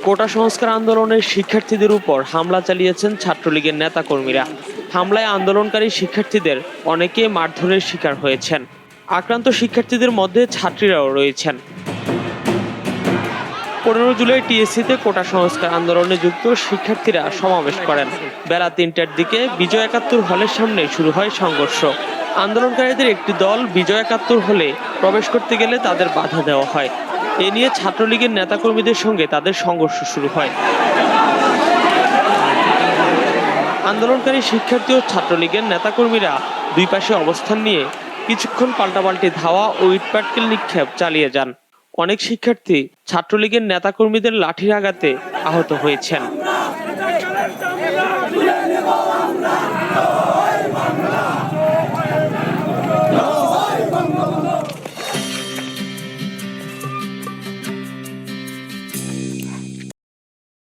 কোটা সংস্কার আন্দোলনের শিক্ষার্থীদের উপর হামলা চালিয়েছেন ছাত্রলীগের নেতাকর্মীরা। হামলায় আন্দোলনকারী শিক্ষার্থীদের অনেকে মারধরের শিকার হয়েছেন। আক্রান্ত শিক্ষার্থীদের মধ্যে ছাত্রীরাও রয়েছেন। 15 জুলাই টিএসসিতে কোটা সংস্কার আন্দোলনে যুক্ত শিক্ষার্থীরা সমাবেশ করেন। বেলা 3টার দিকে বিজয় একাত্তর হলের সামনে শুরু হয় সংঘর্ষ। আন্দোলনকারীদের একটি দল বিজয় একাত্তর হলে প্রবেশ করতে গেলে তাদের বাধা দেওয়া হয়। এ নিয়ে ছাত্রলীগের নেতাকর্মীদের সঙ্গে তাদের সংঘর্ষ শুরু হয়। আন্দোলনকারী শিক্ষার্থী ও ছাত্রলীগের নেতাকর্মীরা দুই পাশে অবস্থান নিয়ে কিছুক্ষণ পাল্টাপাল্টি ধাওয়া ও ইটপাটকেল নিক্ষেপ চালিয়ে যান। অনেক শিক্ষার্থী ছাত্রলীগের নেতাকর্মীদের লাঠির আঘাতে আহত হয়েছেন।